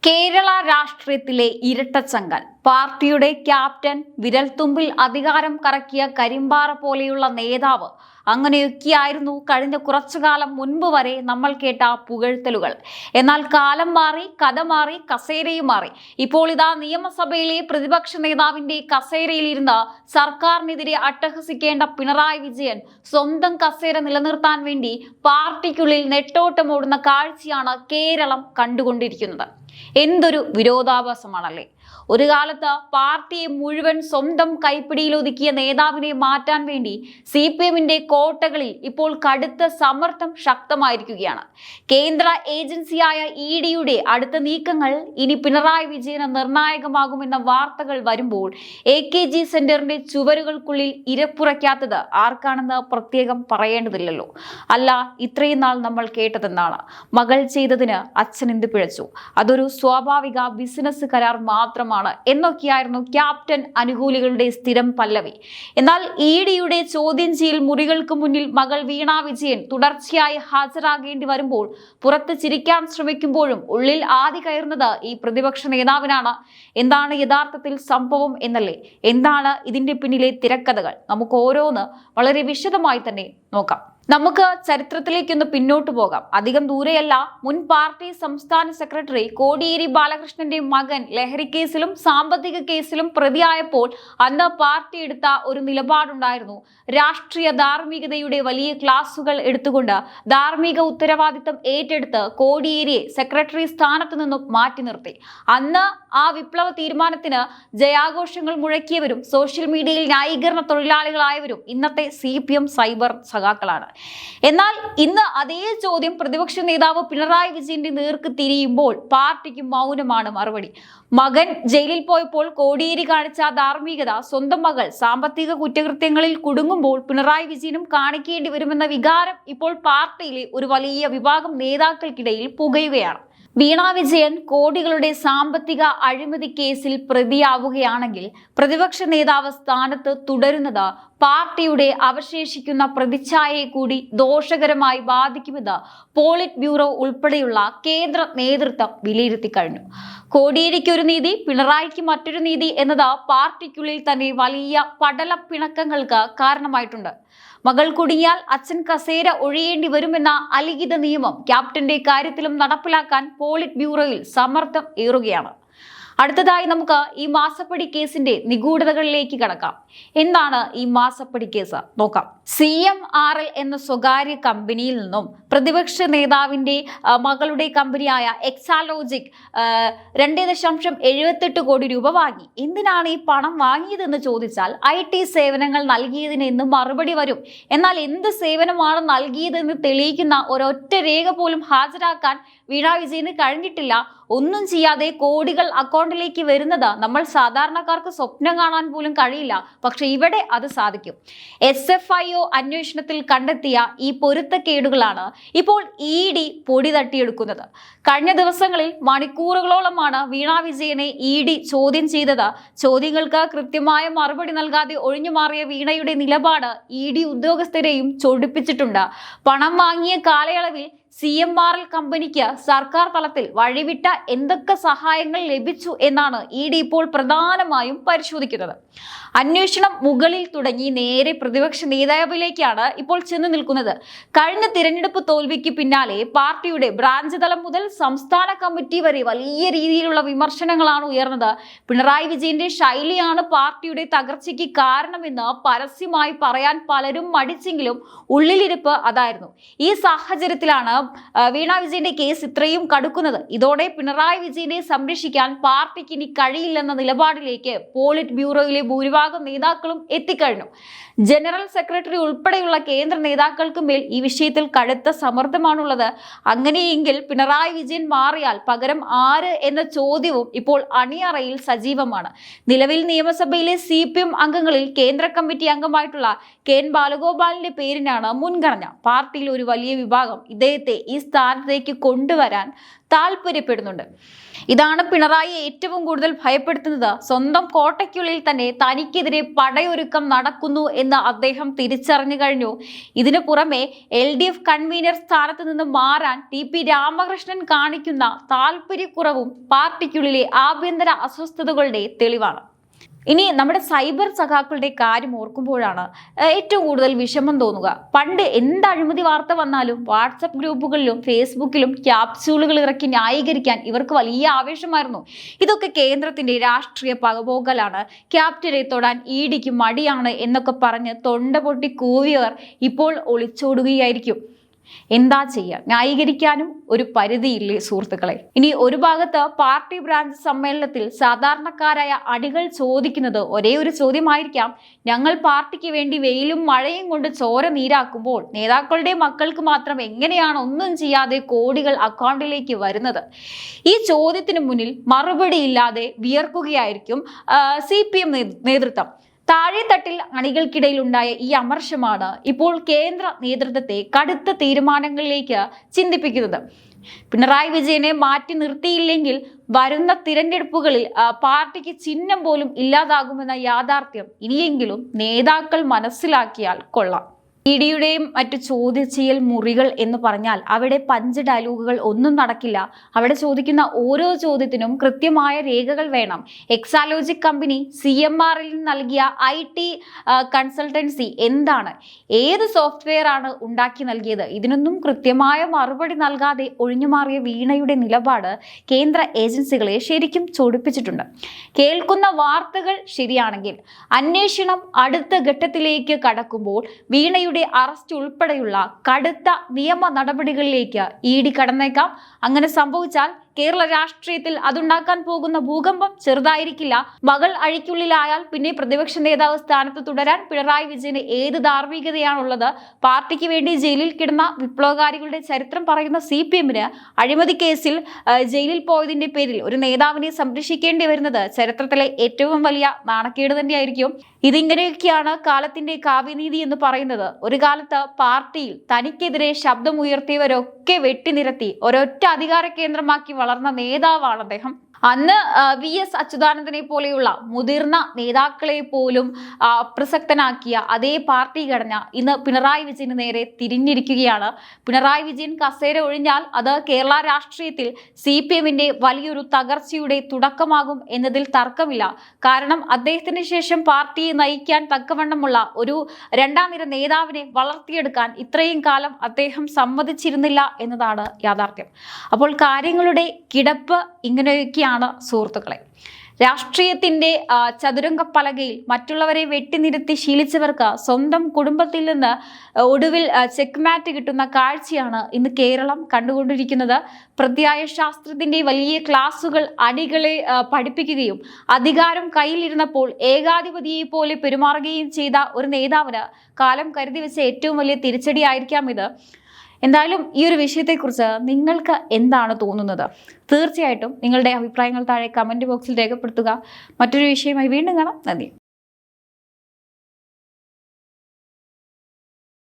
കേരള രാഷ്ട്രീയത്തിലെ ഇരട്ടച്ചങ്കൻ പാർട്ടിയുടെ ക്യാപ്റ്റൻ, വിരൽത്തുമ്പിൽ അധികാരം കറക്കിയ കരിമ്പാറ പോലെയുള്ള നേതാവ്, അങ്ങനെയൊക്കെയായിരുന്നു കഴിഞ്ഞ കുറച്ചുകാലം മുൻപ് വരെ നമ്മൾ കേട്ട പുകഴ്ത്തലുകൾ. എന്നാൽ കാലം മാറി, കഥ മാറി, കസേരയും മാറി. ഇപ്പോൾ ഇതാ നിയമസഭയിലെ പ്രതിപക്ഷ നേതാവിന്റെ കസേരയിലിരുന്ന് സർക്കാരിനെതിരെ അട്ടഹസിക്കേണ്ട പിണറായി വിജയൻ സ്വന്തം കസേര നിലനിർത്താൻ വേണ്ടി പാർട്ടിക്കുള്ളിൽ നെട്ടോട്ടമോടുന്ന കാഴ്ചയാണ് കേരളം കണ്ടുകൊണ്ടിരിക്കുന്നത്. എന്തൊരു വിരോധാഭാസമാണല്ലേ. ഒരു കാലത്ത് പാർട്ടിയെ മുഴുവൻ സ്വന്തം കൈപ്പിടിയിൽ ഒതുക്കിയ നേതാവിനെ മാറ്റാൻ വേണ്ടി CPM-ന്റെ കോട്ടകളിൽ ഇപ്പോൾ കടുത്ത സമ്മർദ്ദം ശക്തമായിരിക്കുകയാണ്. കേന്ദ്ര ഏജൻസിയായ ED-യുടെ അടുത്ത നീക്കങ്ങൾ ഇനി പിണറായി വിജയന് നിർണായകമാകുമെന്ന വാർത്തകൾ വരുമ്പോൾ AKG സെന്ററിന്റെ ചുവരുകൾക്കുള്ളിൽ ഇരപ്പുറയ്ക്കാത്തത് ആർക്കാണെന്ന് പ്രത്യേകം പറയേണ്ടതില്ലല്ലോ. അല്ല, ഇത്രയും നാൾ നമ്മൾ കേട്ടതെന്താണ്? മകൾ ചെയ്തതിന് അച്ഛൻ എന്ത് പിഴച്ചു, അതൊരു സ്വാഭാവിക ബിസിനസ് കരാർ മാത്രമാണ് എന്നൊക്കെയായിരുന്നു ക്യാപ്റ്റൻ അനുകൂലികളുടെ സ്ഥിരം പല്ലവി. എന്നാൽ ED-യുടെ ചോദ്യം ചെയ്യൽ മുറികൾക്ക് മുന്നിൽ മകൾ വീണ വിജയൻ തുടർച്ചയായി ഹാജരാകേണ്ടി വരുമ്പോൾ പുറത്ത് ചിരിക്കാൻ ശ്രമിക്കുമ്പോഴും ഉള്ളിൽ ആദി കയറുന്നത് ഈ പ്രതിപക്ഷ നേതാവിനാണ്. എന്താണ് യഥാർത്ഥത്തിൽ സംഭവം എന്നല്ലേ? എന്താണ് ഇതിന്റെ പിന്നിലെ തിരക്കഥകൾ? നമുക്ക് ഓരോന്ന് വളരെ വിശദമായി തന്നെ നോക്കാം. നമുക്ക് ചരിത്രത്തിലേക്കൊന്ന് പിന്നോട്ട് പോകാം. അധികം ദൂരെയല്ല. മുൻ പാർട്ടി സംസ്ഥാന സെക്രട്ടറി കോടിയേരി ബാലകൃഷ്ണന്റെ മകൻ ലഹരി കേസിലും സാമ്പത്തിക കേസിലും പ്രതിയായപ്പോൾ അന്ന് പാർട്ടി എടുത്ത ഒരു നിലപാടുണ്ടായിരുന്നു. രാഷ്ട്രീയ ധാർമ്മികതയുടെ വലിയ ക്ലാസുകൾ എടുത്തുകൊണ്ട് ധാർമ്മിക ഉത്തരവാദിത്തം ഏറ്റെടുത്ത് കോടിയേരിയെ സെക്രട്ടറി സ്ഥാനത്ത് നിന്നും മാറ്റി നിർത്തി. അന്ന് ആ വിപ്ലവ തീരുമാനത്തിന് ജയാഘോഷങ്ങൾ മുഴക്കിയവരും സോഷ്യൽ മീഡിയയിൽ ന്യായീകരണ തൊഴിലാളികളായവരും ഇന്നത്തെ CPM സൈബർ സഖാക്കളാണ്. എന്നാൽ ഇന്ന് അതേ ചോദ്യം പ്രതിപക്ഷ നേതാവ് പിണറായി വിജയന്റെ നേർക്ക് തിരിയുമ്പോൾ പാർട്ടിക്ക് മൗനമാണ് മറുപടി. മകൻ ജയിലിൽ പോയപ്പോൾ കോടിയേരി കാണിച്ച ധാർമ്മികത സ്വന്തം മകൾ സാമ്പത്തിക കുറ്റകൃത്യങ്ങളിൽ കുടുങ്ങുമ്പോൾ പിണറായി വിജയനും കാണിക്കേണ്ടി വരുമെന്ന വികാരം ഇപ്പോൾ പാർട്ടിയിലെ ഒരു വലിയ വിഭാഗം നേതാക്കൾക്കിടയിൽ പുകയുകയാണ്. വീണ വിജയൻ കോടികളുടെ സാമ്പത്തിക അഴിമതി കേസിൽ പ്രതിയാവുകയാണെങ്കിൽ പ്രതിപക്ഷ നേതാവ് സ്ഥാനത്ത് തുടരുന്നത് പാർട്ടിയുടെ അവശേഷിക്കുന്ന പ്രതിച്ഛായയെ കൂടി ദോഷകരമായി ബാധിക്കുമെന്ന് പോളിറ്റ് ബ്യൂറോ ഉൾപ്പെടെയുള്ള കേന്ദ്ര നേതൃത്വം വിലയിരുത്തി കഴിഞ്ഞു. കോടിയേരിക്ക് ഒരു നീതി, പിണറായിക്ക് മറ്റൊരു നീതി എന്നത് പാർട്ടിക്കുള്ളിൽ തന്നെ വലിയ പടല പിണക്കങ്ങൾക്ക് കാരണമായിട്ടുണ്ട്. മകൾ കുടുങ്ങിയാൽ അച്ഛൻ കസേര ഒഴിയേണ്ടി വരുമെന്ന അലിഖിത നിയമം ക്യാപ്റ്റന്റെ കാര്യത്തിലും നടപ്പിലാക്കാൻ പോളിറ്റ് ബ്യൂറോയിൽ സമ്മർദ്ദം ഏറുകയാണ്. അടുത്തതായി നമുക്ക് ഈ മാസപ്പടി കേസിന്റെ നിഗൂഢതകളിലേക്ക് കടക്കാം. എന്താണ് ഈ മാസപ്പടി കേസ് നോക്കാം. CMRL എന്ന സ്വകാര്യ കമ്പനിയിൽ നിന്നും പ്രതിപക്ഷ നേതാവിന്റെ മകളുടെ കമ്പനിയായ എക്സാലോജിക് 2.78 കോടി രൂപ വാങ്ങി. എന്തിനാണ് ഈ പണം വാങ്ങിയതെന്ന് ചോദിച്ചാൽ IT സേവനങ്ങൾ നൽകിയതിന് എന്ന് മറുപടി വരും. എന്നാൽ എന്ത് സേവനമാണ് നൽകിയതെന്ന് തെളിയിക്കുന്ന ഒരൊറ്റ രേഖ പോലും ഹാജരാക്കാൻ വീണ വിജയന് കഴിഞ്ഞിട്ടില്ല. ഒന്നും ചെയ്യാതെ കോടികൾ അക്കൗണ്ടിലേക്ക് വരുന്നത് നമ്മൾ സാധാരണക്കാർക്ക് സ്വപ്നം കാണാൻ പോലും കഴിയില്ല. പക്ഷെ ഇവിടെ അത് സാധിക്കും. SFIO അന്വേഷണത്തിൽ കണ്ടെത്തിയ ഈ പൊരുത്തക്കേടുകളാണ് ഇപ്പോൾ ED പൊടി തട്ടിയെടുക്കുന്നത്. കഴിഞ്ഞ ദിവസങ്ങളിൽ മണിക്കൂറുകളോളമാണ് വീണ വിജയനെ ED ചോദ്യം ചെയ്തത്. ചോദ്യങ്ങൾക്ക് കൃത്യമായ മറുപടി നൽകാതെ ഒഴിഞ്ഞുമാറിയ വീണയുടെ നിലപാട് ED ഉദ്യോഗസ്ഥരെയും ചൊടിപ്പിച്ചിട്ടുണ്ട്. പണം വാങ്ങിയ കാലയളവിൽ CMRL കമ്പനിക്ക് സർക്കാർ തലത്തിൽ വഴിവിട്ട എന്തൊക്കെ സഹായങ്ങൾ ലഭിച്ചു എന്നാണ് ED ഇപ്പോൾ പ്രധാനമായും പരിശോധിക്കുന്നത്. അന്വേഷണം മുകളിൽ തുടങ്ങി നേരെ പ്രതിപക്ഷ നേതാവിലേക്കാണ് ഇപ്പോൾ ചെന്ന് നിൽക്കുന്നത്. കഴിഞ്ഞ തിരഞ്ഞെടുപ്പ് തോൽവിക്ക് പിന്നാലെ പാർട്ടിയുടെ ബ്രാഞ്ച് തലം മുതൽ സംസ്ഥാന കമ്മിറ്റി വരെ വലിയ രീതിയിലുള്ള വിമർശനങ്ങളാണ് ഉയർന്നത്. പിണറായി വിജയന്റെ ശൈലിയാണ് പാർട്ടിയുടെ തകർച്ചയ്ക്ക് കാരണമെന്ന് പരസ്യമായി പറയാൻ പലരും മടിച്ചെങ്കിലും ഉള്ളിലിരിപ്പ് അതായിരുന്നു. ഈ സാഹചര്യത്തിലാണ് വീണ വിജയന്റെ കേസ് ഇത്രയും കടുക്കുന്നത്. ഇതോടെ പിണറായി വിജയനെ സംരക്ഷിക്കാൻ പാർട്ടിക്ക് ഇനി കഴിയില്ലെന്ന നിലപാടിലേക്ക് പോളിറ്റ് ബ്യൂറോയിലെ ഭൂരിഭാഗം നേതാക്കളും എത്തിക്കഴിഞ്ഞു. ജനറൽ സെക്രട്ടറി ഉൾപ്പെടെയുള്ള കേന്ദ്ര നേതാക്കൾക്ക് മേൽ ഈ വിഷയത്തിൽ കടുത്ത സമ്മർദ്ദമാണുള്ളത്. അങ്ങനെയെങ്കിൽ പിണറായി വിജയൻ മാറിയാൽ പകരം ആര് എന്ന ചോദ്യവും ഇപ്പോൾ അണിയറയിൽ സജീവമാണ്. നിലവിൽ നിയമസഭയിലെ CPM അംഗങ്ങളിൽ കേന്ദ്ര കമ്മിറ്റി അംഗമായിട്ടുള്ള KN ബാലഗോപാലിന്റെ പേരിനാണ് മുൻഗണന. പാർട്ടിയിൽ ഒരു വലിയ വിഭാഗം ഇദ്ദേഹത്തെ അദ്ദേഹത്തെ ഈ സ്ഥാനത്തേക്ക് കൊണ്ടുവരാൻ താല്പര്യപ്പെടുന്നുണ്ട്. ഇതാണ് പിണറായി ഏറ്റവും കൂടുതൽ ഭയപ്പെടുത്തുന്നത്. സ്വന്തം കോട്ടയ്ക്കുള്ളിൽ തന്നെ തനിക്കെതിരെ പടയൊരുക്കം നടക്കുന്നു എന്ന് അദ്ദേഹം തിരിച്ചറിഞ്ഞു കഴിഞ്ഞു. ഇതിനു പുറമെ LDF കൺവീനർ സ്ഥാനത്ത് നിന്ന് മാറാൻ TP രാമകൃഷ്ണൻ കാണിക്കുന്ന താല്പര്യക്കുറവും പാർട്ടിക്കുള്ളിലെ ആഭ്യന്തര അസ്വസ്ഥതകളുടെ തെളിവാണ്. ഇനി നമ്മുടെ സൈബർ സഖാക്കളുടെ കാര്യം ഓർക്കുമ്പോഴാണ് ഏറ്റവും കൂടുതൽ വിഷമം തോന്നുക. പണ്ട് എന്ത് അഴിമതി വാർത്ത വന്നാലും വാട്സപ്പ് ഗ്രൂപ്പുകളിലും ഫേസ്ബുക്കിലും ക്യാപ്സ്യൂളുകൾ ഇറക്കി ന്യായീകരിക്കാൻ ഇവർക്ക് വലിയ ആവേശമായിരുന്നു. ഇതൊക്കെ കേന്ദ്രത്തിന്റെ രാഷ്ട്രീയ പകപോക്കലാണ്, ക്യാപ്റ്റനെ തൊടാൻ EDക്ക് മടിയാണ് എന്നൊക്കെ പറഞ്ഞ് തൊണ്ട പൊട്ടി കൂവിയവർ ഇപ്പോൾ ഒളിച്ചോടുകയായിരിക്കും. എന്താ ചെയ്യുക, ന്യായീകരിക്കാനും ഒരു പരിധിയില്ലേ സുഹൃത്തുക്കളെ. ഇനി ഒരു ഭാഗത്ത് പാർട്ടി ബ്രാഞ്ച് സമ്മേളനത്തിൽ സാധാരണക്കാരായ അണികൾ ചോദിക്കുന്നത് ഒരേ ഒരു ചോദ്യമായിരിക്കാം. ഞങ്ങൾ പാർട്ടിക്ക് വേണ്ടി വെയിലും മഴയും കൊണ്ട് ചോര നീരാക്കുമ്പോൾ നേതാക്കളുടെ മക്കൾക്ക് മാത്രം എങ്ങനെയാണ് ഒന്നും ചെയ്യാതെ കോടികൾ അക്കൗണ്ടിലേക്ക് വരുന്നത്? ഈ ചോദ്യത്തിന് മുന്നിൽ മറുപടിയില്ലാതെ വിയർക്കുകയായിരിക്കും CPM നേതൃത്വം. താഴെത്തട്ടിൽ അണികൾക്കിടയിൽ ഉണ്ടായ ഈ അമർഷമാണ് ഇപ്പോൾ കേന്ദ്ര നേതൃത്വത്തെ കടുത്ത തീരുമാനങ്ങളിലേക്ക് ചിന്തിപ്പിക്കുന്നത്. പിണറായി വിജയനെ മാറ്റി നിർത്തിയില്ലെങ്കിൽ വരുന്ന തിരഞ്ഞെടുപ്പുകളിൽ പാർട്ടിക്ക് ചിഹ്നം പോലും ഇല്ലാതാകുമെന്ന യാഥാർത്ഥ്യം ഇനിയെങ്കിലും നേതാക്കൾ മനസ്സിലാക്കിയാൽ കൊള്ളാം. EDയുടെയും മറ്റു ചോദ്യം ചെയ്യൽ മുറികൾ എന്ന് പറഞ്ഞാൽ അവിടെ പഞ്ച് ഡയലോഗുകൾ ഒന്നും നടക്കില്ല. അവിടെ ചോദിക്കുന്ന ഓരോ ചോദ്യത്തിനും കൃത്യമായ രേഖകൾ വേണം. എക്സാലോജിക് കമ്പനി CMRൽ നിന്ന് നൽകിയ IT കൺസൾട്ടൻസി എന്താണ്, ഏത് സോഫ്റ്റ്വെയർ ആണ് ഉണ്ടാക്കി നൽകിയത്? ഇതിനൊന്നും കൃത്യമായ മറുപടി നൽകാതെ ഒഴിഞ്ഞുമാറിയ വീണയുടെ നിലപാട് കേന്ദ്ര ഏജൻസികളെ ശരിക്കും ചൊടിപ്പിച്ചിട്ടുണ്ട്. കേൾക്കുന്ന വാർത്തകൾ ശരിയാണെങ്കിൽ അന്വേഷണം അടുത്ത ഘട്ടത്തിലേക്ക് കടക്കുമ്പോൾ വീണയുടെ അറസ്റ്റ് ഉൾപ്പെടെയുള്ള കടുത്ത നിയമ നടപടികളിലേക്ക് ED കടന്നേക്കാം. അങ്ങനെ സംഭവിച്ചാൽ കേരള രാഷ്ട്രീയത്തിൽ അതുണ്ടാക്കാൻ പോകുന്ന ഭൂകമ്പം ചെറുതായിരിക്കില്ല. മകൾ അഴിക്കുള്ളിലായാൽ പിന്നെ പ്രതിപക്ഷ നേതാവ് സ്ഥാനത്ത് തുടരാൻ പിണറായി വിജയന് ഏത് ധാർമ്മികതയാണുള്ളത്? പാർട്ടിക്ക് വേണ്ടി ജയിലിൽ കിടന്ന വിപ്ലവകാരികളുടെ ചരിത്രം പറയുന്ന CPMന് അഴിമതി കേസിൽ ജയിലിൽ പോയതിന്റെ പേരിൽ ഒരു നേതാവിനെ സംരക്ഷിക്കേണ്ടി വരുന്നത് ചരിത്രത്തിലെ ഏറ്റവും വലിയ നാണക്കേട് തന്നെയായിരിക്കും. ഇതിങ്ങനെയൊക്കെയാണ് കാലത്തിന്റെ കാവ്യനീതി എന്ന് പറയുന്നത്. ഒരു കാലത്ത് പാർട്ടിയിൽ തനിക്കെതിരെ ശബ്ദമുയർത്തിയവരൊക്കെ വെട്ടിനിരത്തി ഒരൊറ്റ അധികാര കേന്ദ്രമാക്കി വളർന്ന നേതാവാണ് അദ്ദേഹം. അന്ന് VS അച്യുതാനന്ദനെ പോലെയുള്ള മുതിർന്ന നേതാക്കളെ പോലും അപ്രസക്തനാക്കിയ അതേ പാർട്ടി ഘടന ഇന്ന് പിണറായി വിജയന് നേരെ തിരിഞ്ഞിരിക്കുകയാണ്. പിണറായി വിജയൻ കസേര ഒഴിഞ്ഞാൽ അത് കേരള രാഷ്ട്രീയത്തിൽ CPMന്റെ വലിയൊരു തകർച്ചയുടെ തുടക്കമാകും എന്നതിൽ തർക്കമില്ല. കാരണം അദ്ദേഹത്തിന് ശേഷം പാർട്ടിയെ നയിക്കാൻ തക്കവണ്ണമുള്ള ഒരു രണ്ടാം നിര നേതാവിനെ വളർത്തിയെടുക്കാൻ ഇത്രയും കാലം അദ്ദേഹം സമ്മതിച്ചിരുന്നില്ല എന്നതാണ് യാഥാർത്ഥ്യം. അപ്പോൾ കാര്യങ്ങളുടെ കിടപ്പ് ഇങ്ങനെയൊക്കെയാണ് സുഹൃത്തുക്കളെ. രാഷ്ട്രീയത്തിന്റെ ചതുരംഗ പലകയിൽ മറ്റുള്ളവരെ വെട്ടിനിരത്തി ശീലിച്ചവർക്ക് സ്വന്തം കുടുംബത്തിൽ നിന്ന് ഒടുവിൽ ചെക്ക്മാറ്റ് കിട്ടുന്ന കാഴ്ചയാണ് ഇന്ന് കേരളം കണ്ടുകൊണ്ടിരിക്കുന്നത്. പ്രത്യായ ശാസ്ത്രത്തിന്റെ വലിയ ക്ലാസുകൾ അണികളെ പഠിപ്പിക്കുകയും അധികാരം കയ്യിലിരുന്നപ്പോൾ ഏകാധിപതിയെ പോലെ പെരുമാറുകയും ചെയ്ത ഒരു നേതാവിന് കാലം കരുതി വെച്ച ഏറ്റവും വലിയ തിരിച്ചടിയായിരിക്കാം ഇത്. എന്തായാലും ഈ ഒരു വിഷയത്തെക്കുറിച്ച് നിങ്ങൾക്ക് എന്താണ് തോന്നുന്നത്? തീർച്ചയായിട്ടും നിങ്ങളുടെ അഭിപ്രായങ്ങൾ താഴെ കമന്റ് ബോക്സിൽ രേഖപ്പെടുത്തുക. മറ്റൊരു വിഷയമായി വീണ്ടും കാണാം. നന്ദി.